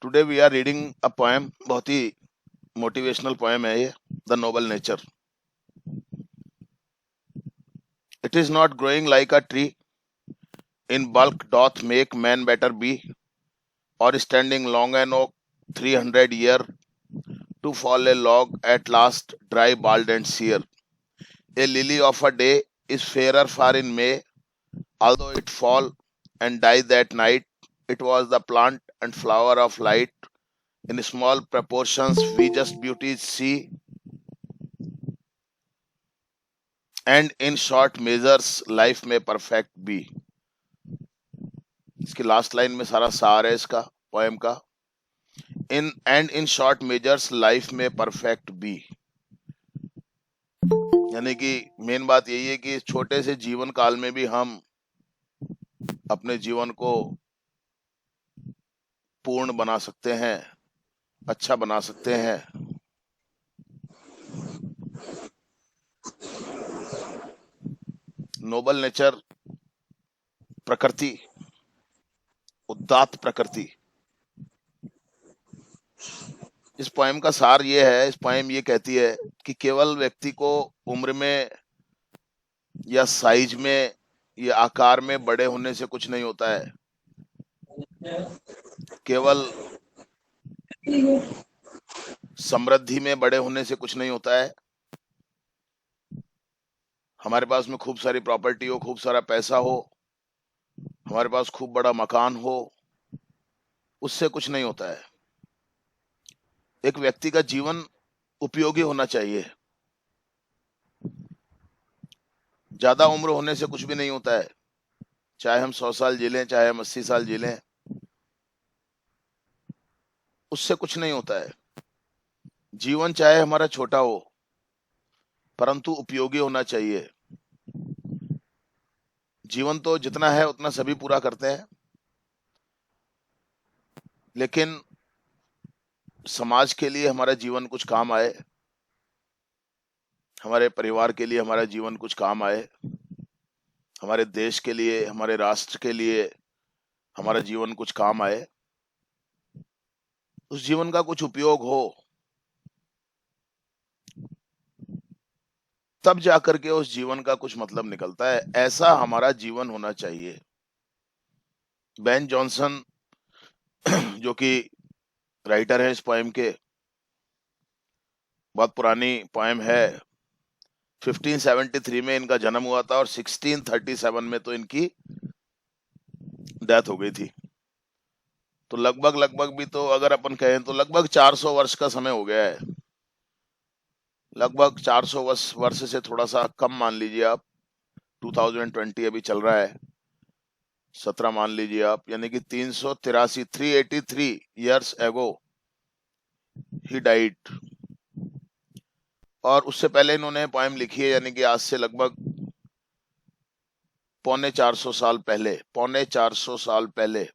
Today we are reading a poem, बहुत ही motivational poem है ये, the noble nature. It is not growing like a tree in bulk doth make man better be, or standing long an oak 300 year to fall a log at last dry, bald and sere. A lily of a day is fairer far in May, although it fall and die that night. It was the plant and flower of light. In small proportions we just beauties see, and in short measures life may perfect be. इसकी last line में सारा सार है इसका poem का। In short measures life में perfect B, यानी कि मेन बात यही है कि छोटे से जीवन काल में भी हम अपने जीवन को पूर्ण बना सकते हैं, अच्छा बना सकते हैं। नोबल नेचर, प्रकृति, उदात्त प्रकृति। इस पोएम का सार ये है, इस पोएम ये कहती है कि केवल व्यक्ति को उम्र में या साइज में या आकार में बड़े होने से कुछ नहीं होता है, केवल समृद्धि में बड़े होने से कुछ नहीं होता है। हमारे पास में खूब सारी प्रॉपर्टी हो, खूब सारा पैसा हो, हमारे पास खूब बड़ा मकान हो, उससे कुछ नहीं होता है। एक व्यक्ति का जीवन उपयोगी होना चाहिए। ज्यादा उम्र होने से कुछ भी नहीं होता है, चाहे हम 100 साल जी लें, चाहे हम 80 साल जी लें, उससे कुछ नहीं होता है। जीवन चाहे हमारा छोटा हो, परंतु उपयोगी होना चाहिए। जीवन तो जितना है उतना सभी पूरा करते हैं, लेकिन समाज के लिए हमारा जीवन कुछ काम आए, हमारे परिवार के लिए हमारा जीवन कुछ काम आए, हमारे देश के लिए, हमारे राष्ट्र के लिए हमारा जीवन कुछ काम आए, उस जीवन का कुछ उपयोग हो, तब जाकर के उस जीवन का कुछ मतलब निकलता है। ऐसा हमारा जीवन होना चाहिए। बेन जॉनसन जो कि राइटर है इस पोएम के, बहुत पुरानी पोएम है। 1573 में इनका जन्म हुआ था और 1637 में तो इनकी डेथ हो गई थी। तो लगभग भी तो अगर अपन कहें तो लगभग 400 वर्ष का समय हो गया है। लगभग 400 वर्ष से थोड़ा सा कम मान लीजिए आप। 2020 अभी चल रहा है, 17 मान लीजिए आप, यानी कि 383 years ago ही डाइड। और उससे पहले इन्होंने पोएम लिखी है, यानी कि आज से लगभग 450 साल पहले।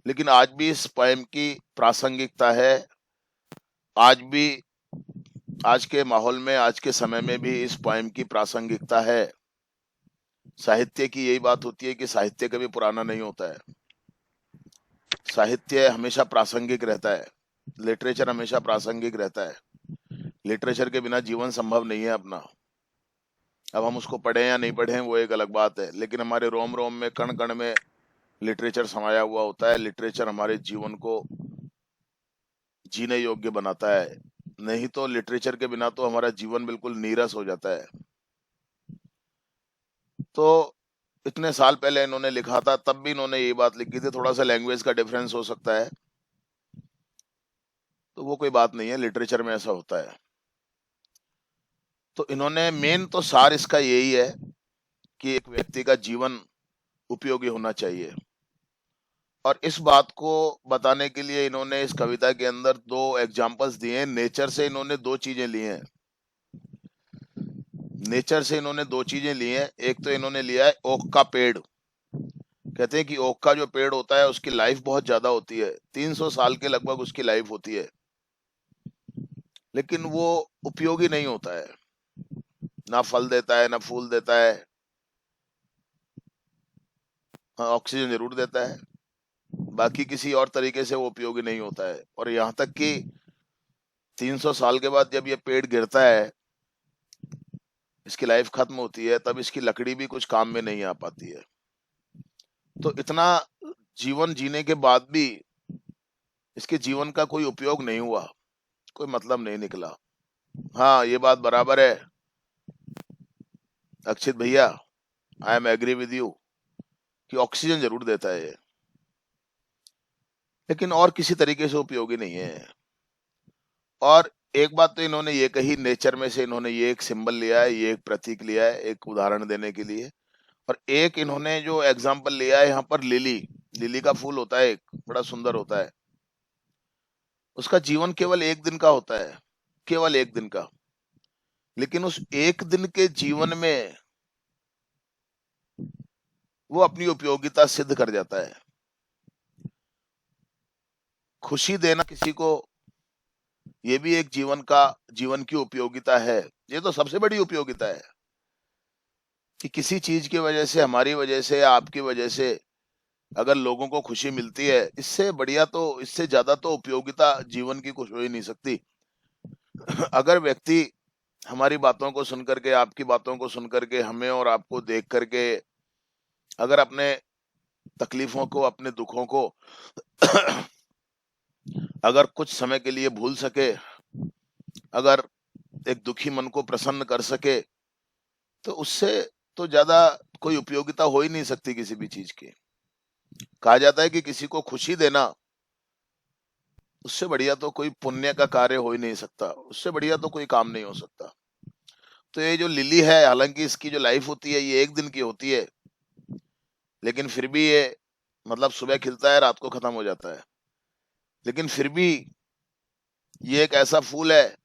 लेकिन आज भी इस पोएम की प्रासंगिकता है। आज भी, आज के माहौल में, आज के समय में भी इस पोएम की प्रासंगिकता है। साहित्य की यही बात होती है कि साहित्य कभी पुराना नहीं होता है। साहित्य हमेशा प्रासंगिक रहता है, लिटरेचर हमेशा प्रासंगिक रहता है। लिटरेचर के बिना जीवन संभव नहीं है अपना। अब हम उसको पढ़ें या नहीं पढ़ें वो एक अलग बात है, लेकिन हमारे रोम रोम में, कण कण में लिटरेचर समाया हुआ होता है। लिटरेचर हमारे जीवन को जीने योग्य बनाता है। नहीं तो लिटरेचर के बिना तो हमारा जीवन बिल्कुल नीरस हो जाता है। तो इतने साल पहले इन्होंने लिखा था, तब भी इन्होंने ये बात लिखी थी। थोड़ा सा लैंग्वेज का डिफरेंस हो सकता है, तो वो कोई बात नहीं है, लिटरेचर में ऐसा होता है। तो इन्होंने मेन तो सार इसका यही है कि एक व्यक्ति का जीवन उपयोगी होना चाहिए। और इस बात को बताने के लिए इन्होंने इस कविता के अंदर दो एग्जाम्पल्स दिए हैं। नेचर से इन्होंने दो चीजें ली हैं। नेचर से इन्होंने दो चीजें ली हैं। एक तो इन्होंने लिया है ओक का पेड़। कहते हैं कि ओक का जो पेड़ होता है उसकी लाइफ बहुत ज्यादा होती है, 300 साल के लगभग उसकी लाइफ होती है, लेकिन वो उपयोगी नहीं होता है। ना फल देता है, ना फूल देता है। हाँ, ऑक्सीजन जरूर देता है, बाकी किसी और तरीके से वो उपयोगी नहीं होता है। और यहाँ तक कि 300 साल के बाद जब ये पेड़ गिरता है, इसकी लाइफ खत्म होती है, तब इसकी लकड़ी भी कुछ काम में नहीं आ पाती है। तो इतना जीवन जीने के बाद भी इसके जीवन का कोई उपयोग नहीं हुआ, कोई मतलब नहीं निकला। हाँ, ये बात बराबर है अक्षित भैया, I am agree with you कि ऑक्सीजन जरूर देता है ये, लेकिन और किसी तरीके से उपयोगी नहीं है। और एक बात तो इन्होंने ये कही, नेचर में से इन्होंने ये एक सिंबल लिया है, ये एक प्रतीक लिया है एक उदाहरण देने के लिए। और एक इन्होंने जो एग्जाम्पल लिया है यहाँ पर, लिली, लिली का फूल होता है एक, बड़ा सुंदर होता है। उसका जीवन केवल एक दिन का होता है, केवल एक दिन का। लेकिन उस एक दिन के जीवन में वो अपनी उपयोगिता सिद्ध कर जाता है। खुशी देना किसी को, ये भी एक जीवन की उपयोगिता है। ये तो सबसे बड़ी उपयोगिता है कि किसी चीज की वजह से, हमारी वजह से, आपकी वजह से अगर लोगों को खुशी मिलती है, इससे बढ़िया तो, इससे ज्यादा तो उपयोगिता जीवन की कुछ हो ही नहीं सकती। अगर व्यक्ति हमारी बातों को सुन करके, आपकी बातों को सुन करके, हमें और आपको देख करके अगर अपने तकलीफों को, अपने दुखों को अगर कुछ समय के लिए भूल सके, अगर एक दुखी मन को प्रसन्न कर सके, तो उससे तो ज्यादा कोई उपयोगिता हो ही नहीं सकती किसी भी चीज की। कहा जाता है कि किसी को खुशी देना, उससे बढ़िया तो कोई पुण्य का कार्य हो ही नहीं सकता, उससे बढ़िया तो कोई काम नहीं हो सकता। तो ये जो लिली है, हालांकि इसकी जो लाइफ होती है ये एक दिन की होती है, लेकिन फिर भी ये, मतलब सुबह खिलता है, रात को खत्म हो जाता है, लेकिन फिर भी ये एक ऐसा फूल है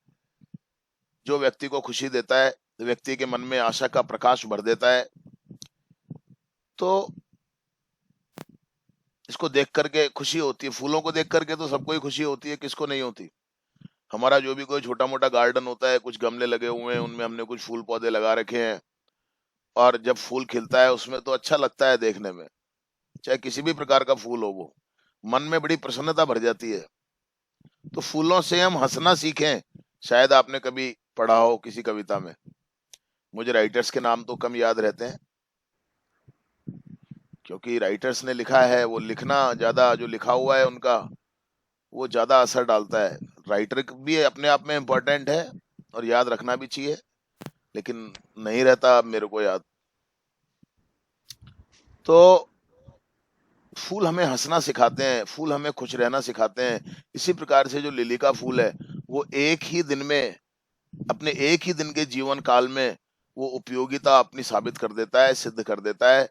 जो व्यक्ति को खुशी देता है, व्यक्ति के मन में आशा का प्रकाश भर देता है। तो इसको देख करके खुशी होती है, फूलों को देख करके तो सबको ही खुशी होती है, किसको नहीं होती। हमारा जो भी कोई छोटा मोटा गार्डन होता है, कुछ गमले लगे हुए हैं, उनमें हमने कुछ फूल पौधे लगा रखे हैं, और जब फूल खिलता है उसमें तो अच्छा लगता है देखने में, चाहे किसी भी प्रकार का फूल हो, वो मन में बड़ी प्रसन्नता भर जाती है। तो फूलों से हम हंसना सीखें, शायद आपने कभी पढ़ा हो किसी कविता में। मुझे राइटर्स के नाम तो कम याद रहते हैं, क्योंकि राइटर्स ने लिखा है, वो लिखना ज्यादा, जो लिखा हुआ है उनका वो ज्यादा असर डालता है। राइटर भी अपने आप में इम्पोर्टेंट है और याद रखना भी चाहिए, लेकिन नहीं रहता अब मेरे को याद। तो फूल हमें हंसना सिखाते हैं, फूल हमें खुश रहना सिखाते हैं। इसी प्रकार से जो लिली का फूल है, वो एक ही दिन में, अपने एक ही दिन के जीवन काल में वो उपयोगिता अपनी साबित कर देता है, सिद्ध कर देता है,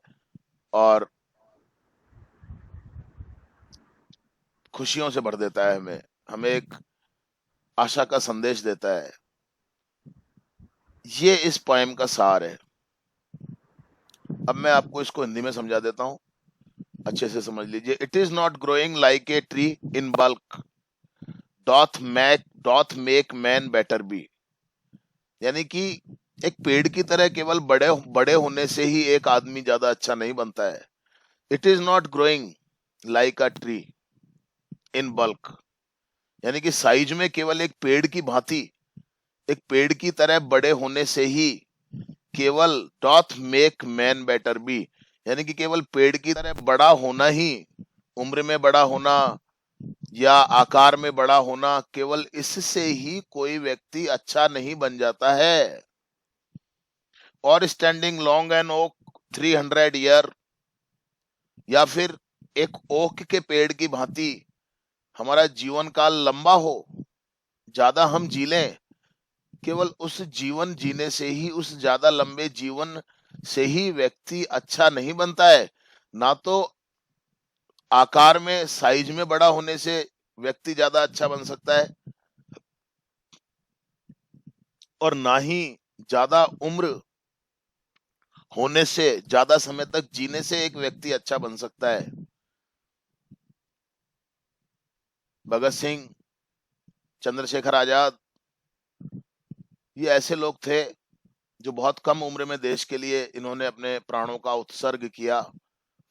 और खुशियों से भर देता है हमें, हमें एक आशा का संदेश देता है। ये इस पोएम का सार है। अब मैं आपको इसको हिंदी में समझा देता हूँ, अच्छे से समझ लीजिए। It is not growing like a tree in bulk, doth make man better be. यानी कि एक पेड़ की तरह केवल बड़े बड़े होने से ही एक आदमी ज्यादा अच्छा नहीं बनता है। It is not growing like a tree in bulk, यानी कि साइज में केवल एक पेड़ की भांति, एक पेड़ की तरह बड़े होने से ही केवल doth make man better be, यानी कि केवल पेड़ की तरह बड़ा होना ही, उम्र में बड़ा होना या आकार में बड़ा होना, केवल इससे ही कोई व्यक्ति अच्छा नहीं बन जाता है। और standing long an oak 300 year, या फिर एक ओक के पेड़ की भांति हमारा जीवन काल लंबा हो, ज्यादा हम जी लें, केवल उस जीवन जीने से ही, उस ज्यादा लंबे जीवन से ही व्यक्ति अच्छा नहीं बनता है। ना तो आकार में, साइज में बड़ा होने से व्यक्ति ज्यादा अच्छा बन सकता है, और ना ही ज्यादा उम्र होने से, ज्यादा समय तक जीने से एक व्यक्ति अच्छा बन सकता है। भगत सिंह, चंद्रशेखर आजाद, ये ऐसे लोग थे जो बहुत कम उम्र में देश के लिए इन्होंने अपने प्राणों का उत्सर्ग किया,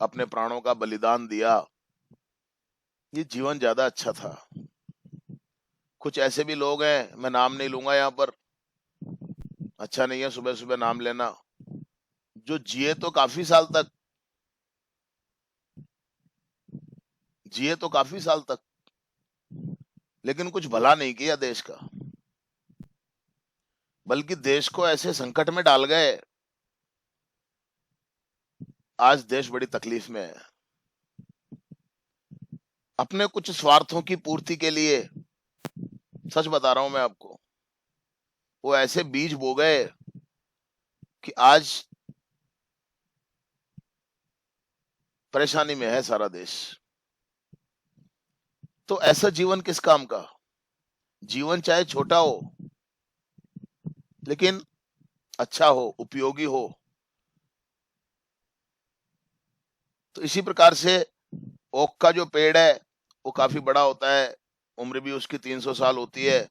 अपने प्राणों का बलिदान दिया। ये जीवन ज्यादा अच्छा था। कुछ ऐसे भी लोग हैं, मैं नाम नहीं लूंगा यहाँ पर, अच्छा नहीं है सुबह सुबह नाम लेना, जो जिए तो काफी साल तक, जिए तो काफी साल तक, लेकिन कुछ भला नहीं किया देश का, बल्कि देश को ऐसे संकट में डाल गए, आज देश बड़ी तकलीफ में है। अपने कुछ स्वार्थों की पूर्ति के लिए, सच बता रहा हूं मैं आपको, वो ऐसे बीज बो गए कि आज परेशानी में है सारा देश। तो ऐसा जीवन किस काम का? जीवन चाहे छोटा हो, लेकिन अच्छा हो, उपयोगी हो। तो इसी प्रकार से ओक का जो पेड़ है वो काफी बड़ा होता है, उम्र भी उसकी 300 साल होती है,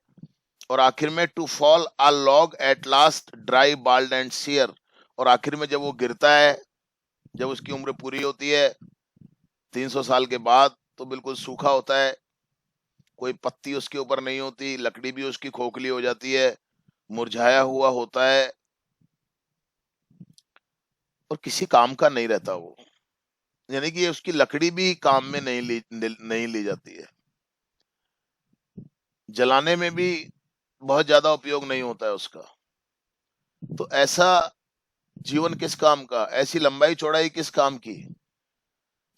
और आखिर में to fall a log at last dry bald and sear, और आखिर में जब वो गिरता है, जब उसकी उम्र पूरी होती है 300 साल के बाद, तो बिल्कुल सूखा होता है, कोई पत्ती उसके ऊपर नहीं होती, लकड़ी भी उसकी खोखली हो जाती है, मुरझाया हुआ होता है, और किसी काम का नहीं रहता वो। यानी कि उसकी लकड़ी भी काम में नहीं ली जाती है, जलाने में भी बहुत ज्यादा उपयोग नहीं होता है उसका। तो ऐसा जीवन किस काम का, ऐसी लंबाई चौड़ाई किस काम की?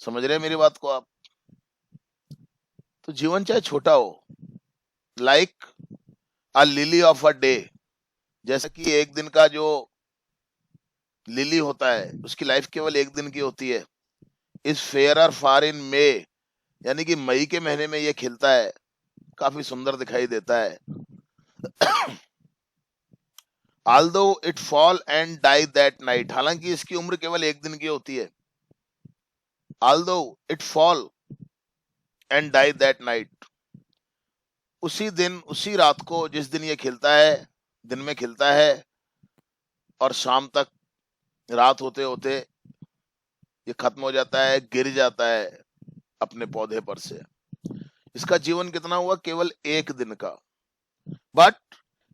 समझ रहे हैं मेरी बात को आप? तो जीवन चाहे छोटा हो, like a lily of a day, जैसा कि एक दिन का जो लिली होता है उसकी लाइफ केवल एक दिन की होती है, इस फेयर आर फार इन मे, यानी कि मई के महीने में ये खिलता है, काफी सुंदर दिखाई देता है। Although it fall and die that night, हालांकि इसकी उम्र केवल एक दिन की होती है। Although it fall and die that night, उसी दिन उसी रात को जिस दिन ये खिलता है, दिन में खिलता है, और शाम तक, रात होते होते ये खत्म हो जाता है, गिर जाता है अपने पौधे पर से। इसका जीवन कितना हुआ? केवल एक दिन का। But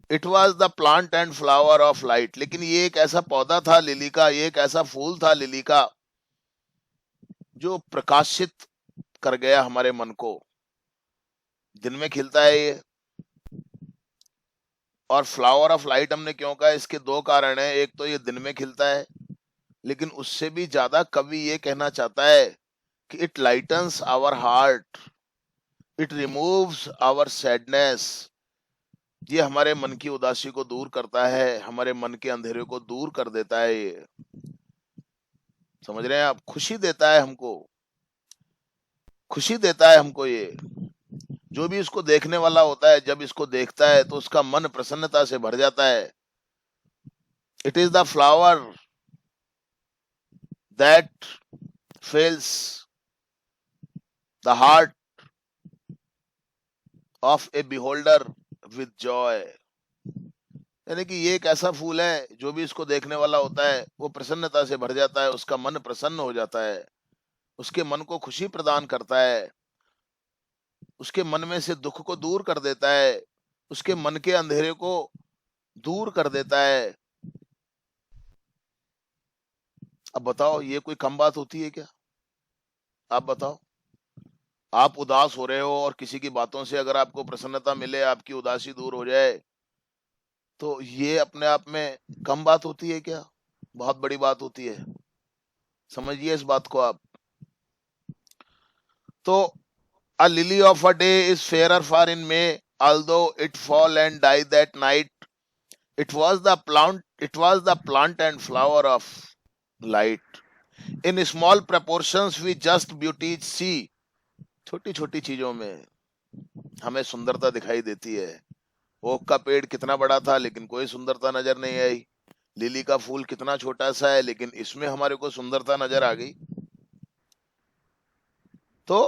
it was the plant and flower of light, लेकिन ये एक ऐसा पौधा था लिली का, ये एक ऐसा फूल था लिली का, जो प्रकाशित कर गया हमारे मन को। दिन में खिलता है ये, और फ्लावर ऑफ लाइट हमने क्यों कहा? इसके दो कारण है, एक तो ये दिन में खिलता है, लेकिन उससे भी ज्यादा कवि ये कहना चाहता है कि it lightens our heart, it removes our sadness, ये हमारे मन की उदासी को दूर करता है, हमारे मन के अंधेरे को दूर कर देता है ये। समझ रहे हैं आप? खुशी देता है हमको, खुशी देता है हमको ये। जो भी इसको देखने वाला होता है, जब इसको देखता है तो उसका मन प्रसन्नता से भर जाता है। It is the flower that fills the heart of a beholder with joy, यानी कि ये एक ऐसा फूल है, जो भी इसको देखने वाला होता है वो प्रसन्नता से भर जाता है, उसका मन प्रसन्न हो जाता है, उसके मन को खुशी प्रदान करता है, उसके मन में से दुख को दूर कर देता है, उसके मन के अंधेरे को दूर कर देता है। अब बताओ, ये कोई कम बात होती है क्या? आप बताओ, आप उदास हो रहे हो और किसी की बातों से अगर आपको प्रसन्नता मिले, आपकी उदासी दूर हो जाए, तो ये अपने आप में कम बात होती है क्या? बहुत बड़ी बात होती है, समझिए इस बात को आप। तो a lily of a day is fairer far in May, although it fall and die that night. It was the plant and flower of light. In small proportions we just beauty see. छोटी छोटी चीजों में हमें सुंदरता दिखाई देती है। Okay का पेड़ कितना बड़ा था, लेकिन कोई सुंदरता नजर नहीं आई। लिली का फूल कितना छोटा सा है, लेकिन इसमें हमारे को सुंदरता नजर आ गई। तो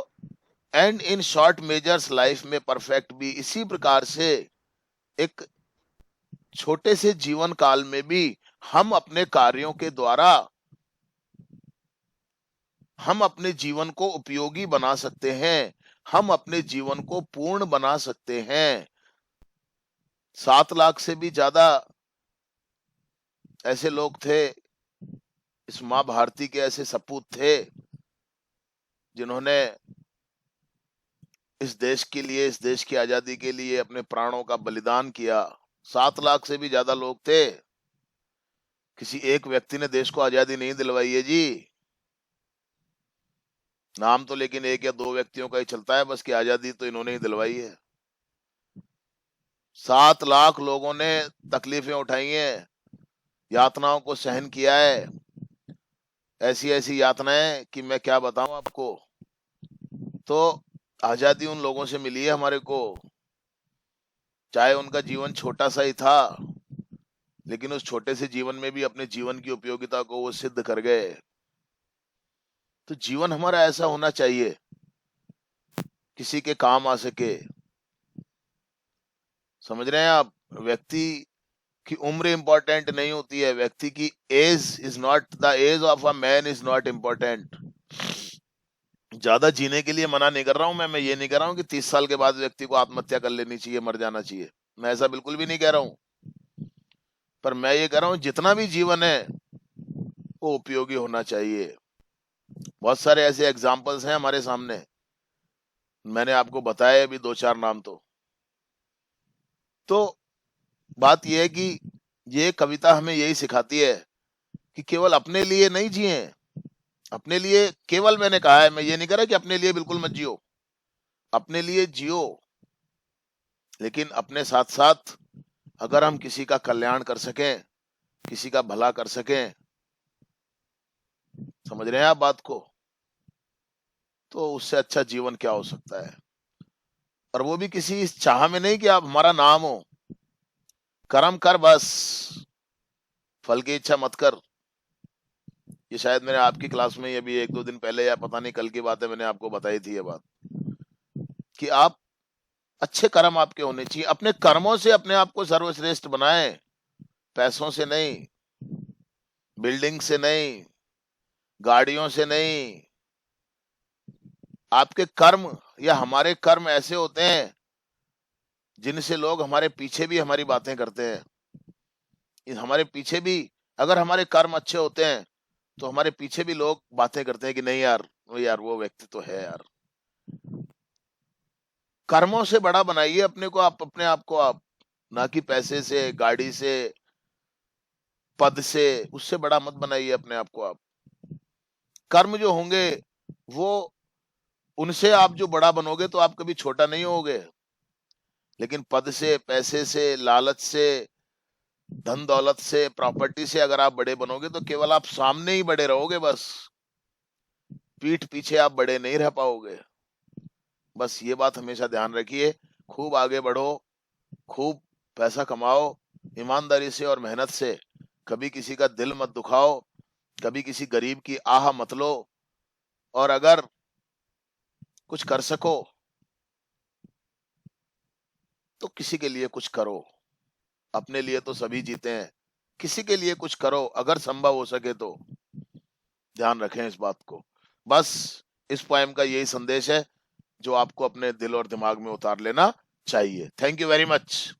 and in short measures life में परफेक्ट भी, इसी प्रकार से एक छोटे से जीवन काल में भी हम अपने कार्यों के द्वारा हम अपने जीवन को उपयोगी बना सकते हैं, हम अपने जीवन को पूर्ण बना सकते हैं। 7 लाख से भी ज्यादा ऐसे लोग थे, इस माँ भारती के ऐसे सपूत थे जिन्होंने इस देश के लिए, इस देश की आजादी के लिए अपने प्राणों का बलिदान किया। 7 लाख से भी ज्यादा लोग थे। किसी एक व्यक्ति ने देश को आजादी नहीं दिलवाई है जी। नाम तो लेकिन एक या दो व्यक्तियों का ही चलता है बस, कि आजादी तो इन्होंने ही दिलवाई है। 7 लाख लोगों ने तकलीफें उठाई हैं, यातनाओं को सहन किया है। ऐसी ऐसी यातनाएं कि मैं क्या बताऊं आपको। तो आजादी उन लोगों से मिली है हमारे को, चाहे उनका जीवन छोटा सा ही था, लेकिन उस छोटे से जीवन में भी अपने जीवन की उपयोगिता को वो सिद्ध कर गए। तो जीवन हमारा ऐसा होना चाहिए, किसी के काम आ सके। समझ रहे हैं आप? व्यक्ति की उम्र इंपॉर्टेंट नहीं होती है, व्यक्ति की age is not, the age of a man is not important. ज्यादा जीने के लिए मना नहीं कर रहा हूं मैं ये नहीं कह रहा हूं कि 30 साल के बाद व्यक्ति को आत्महत्या कर लेनी चाहिए, मर जाना चाहिए। मैं ऐसा बिल्कुल भी नहीं कह रहा हूं। पर मैं ये कह रहा हूं जितना भी जीवन है वो उपयोगी होना चाहिए। बहुत सारे ऐसे एग्जाम्पल्स हैं हमारे सामने, मैंने आपको बताया अभी 2-4 नाम। तो बात यह है कि ये कविता हमें यही सिखाती है कि केवल अपने लिए नहीं जिए। अपने लिए केवल, मैंने कहा है, मैं ये नहीं कह रहा कि अपने लिए बिल्कुल मत जियो, अपने लिए जियो, लेकिन अपने साथ साथ अगर हम किसी का कल्याण कर सकें, किसी का भला कर सकें, समझ रहे हैं आप बात को, तो उससे अच्छा जीवन क्या हो सकता है। और वो भी किसी इस चाह में नहीं कि आप हमारा नाम हो। कर्म कर बस, फल की इच्छा मत कर। ये शायद मैंने आपकी क्लास में अभी 1-2 दिन पहले या पता नहीं कल की बात है, मैंने आपको बताई थी ये बात, कि आप अच्छे कर्म आपके होने चाहिए। अपने कर्मों से अपने आप को सर्वश्रेष्ठ बनाएं, पैसों से नहीं, बिल्डिंग से नहीं, गाड़ियों से नहीं। आपके कर्म या हमारे कर्म ऐसे होते हैं जिनसे लोग हमारे पीछे भी हमारी बातें करते हैं। हमारे पीछे भी अगर हमारे कर्म अच्छे होते हैं तो हमारे पीछे भी लोग बातें करते हैं कि नहीं यार, वो व्यक्ति तो है यार। कर्मों से बड़ा बनाइए अपने को, आप अपने आप को आप, ना कि पैसे से, गाड़ी से, पद से, उससे बड़ा मत बनाइए अपने आप को आप। कर्म जो होंगे वो, उनसे आप जो बड़ा बनोगे तो आप कभी छोटा नहीं होगे। लेकिन पद से, पैसे से, लालच से, धन दौलत से, प्रॉपर्टी से अगर आप बड़े बनोगे तो केवल आप सामने ही बड़े रहोगे बस, पीठ पीछे आप बड़े नहीं रह पाओगे। बस ये बात हमेशा ध्यान रखिए। खूब आगे बढ़ो, खूब पैसा कमाओ, ईमानदारी से और मेहनत से। कभी किसी का दिल मत दुखाओ, कभी किसी गरीब की आह मत लो। और अगर कुछ कर सको तो किसी के लिए कुछ करो। अपने लिए तो सभी जीते हैं, किसी के लिए कुछ करो अगर संभव हो सके तो। ध्यान रखें इस बात को। बस इस पोएम का यही संदेश है जो आपको अपने दिल और दिमाग में उतार लेना चाहिए। Thank you very much.